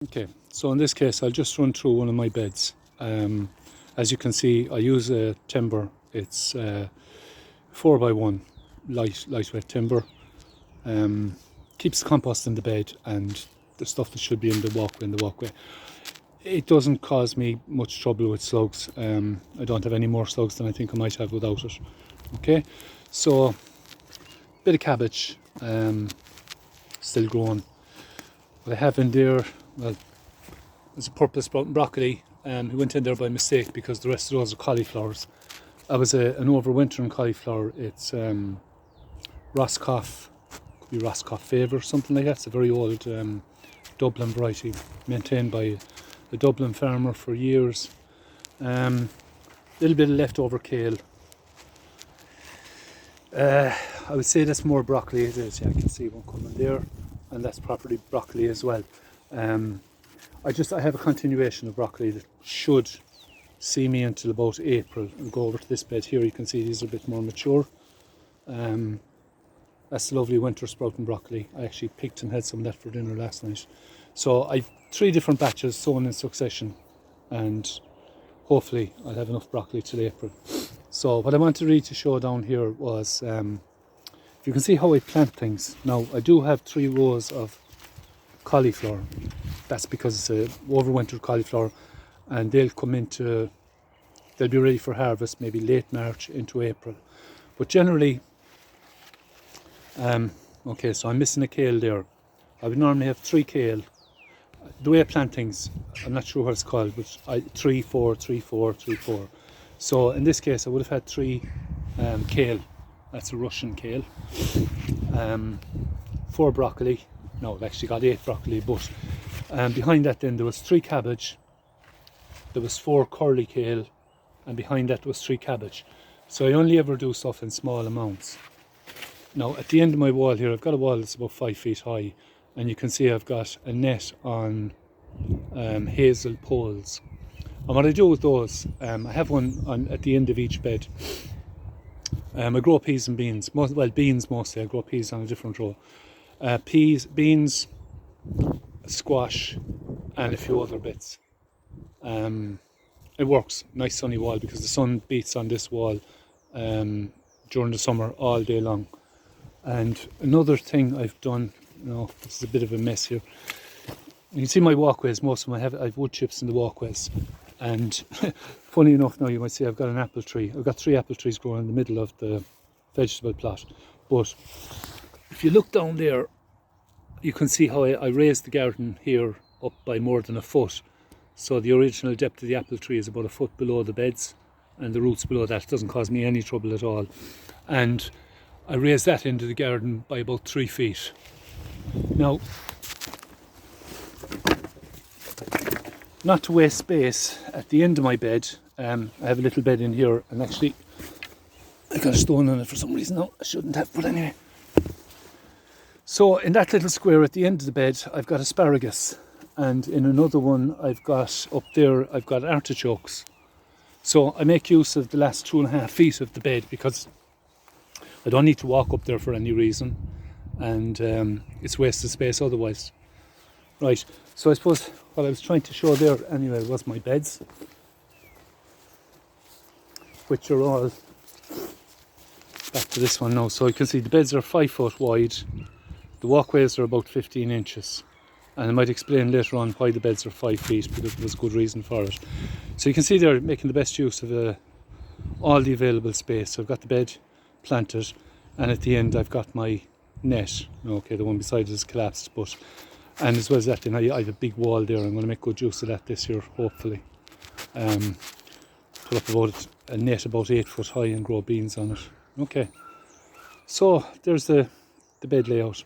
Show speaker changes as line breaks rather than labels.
Okay, so in this case I'll just run through one of my beds. As you can see, I use a timber. It's 4x1 lightweight timber. Keeps the compost in the bed and the stuff that should be in the walkway. It doesn't cause me much trouble with slugs. I don't have any more slugs than I think I might have without it. Okay, so bit of cabbage, still growing. What I have in there, well, there's a purple sprouting broccoli. It went in there by mistake because the rest of those are cauliflowers. I was an overwintering cauliflower. It's Roscoff, could be Roscoff Favour, something like that. It's a very old Dublin variety, maintained by a Dublin farmer for years. Little bit of leftover kale. I would say that's more broccoli. It is. Yeah, I can see one coming there, and that's properly broccoli as well. I have a continuation of broccoli that should see me until about April. I'll go over to this bed here. You can see these are a bit more mature. That's the lovely winter sprouting broccoli. I actually picked and had some of that for dinner last night. So I've 3 different batches sown in succession, and hopefully I'll have enough broccoli till April. So what I wanted really to show down here was, if you can see how I plant things. Now I do have 3 rows of cauliflower. That's because it's a overwintered cauliflower, and they'll be ready for harvest maybe late March into April. But generally, okay, so I'm missing a kale there. I would normally have 3 kale. The way I plant things, I'm not sure what it's called, but 3, 4, 3, 4, 3, 4. So in this case I would have had 3 kale. That's a Russian kale. 4 broccoli. No, I've actually got 8 broccoli, but behind that then there was 3 cabbage, there was 4 curly kale, and behind that was 3 cabbage. So I only ever do stuff in small amounts. Now at the end of my wall here, I've got a wall that's about 5 feet high, and you can see I've got a net on hazel poles. And what I do with those, I have one at the end of each bed. I grow peas and beans, beans mostly. I grow peas on a different row. Peas, beans, squash, and a few other bits. It works. Nice sunny wall because the sun beats on this wall during the summer all day long. And another thing I've done, this is a bit of a mess here. You can see my walkways. Most of them I have wood chips in the walkways. And funny enough, now you might see I've got an apple tree. I've got 3 apple trees growing in the middle of the vegetable plot. But if you look down there, you can see how I raised the garden here up by more than a foot. So the original depth of the apple tree is about a foot below the beds, and the roots below that. Doesn't cause me any trouble at all. And I raised that into the garden by about 3 feet. Now, not to waste space, at the end of my bed, I have a little bed in here, and actually I got a stone on it for some reason. No, I shouldn't have, but anyway. So in that little square at the end of the bed, I've got asparagus, and in another one I've got up there, I've got artichokes. So I make use of the last 2.5 feet of the bed because I don't need to walk up there for any reason, and it's wasted space otherwise. Right, so I suppose what I was trying to show there anyway was my beds, which are all, back to this one now. So you can see the beds are 5 foot wide, the walkways are about 15 inches, and I might explain later on why the beds are 5 feet, because there was a good reason for it. So you can see they're making the best use of all the available space. So I've got the bed planted, and at the end I've got my net. Okay, the one beside it is collapsed, but and as well as that, then I have a big wall there. I'm going to make good use of that this year, hopefully. Put up about a net about 8 foot high and grow beans on it. Okay, so there's the bed layout.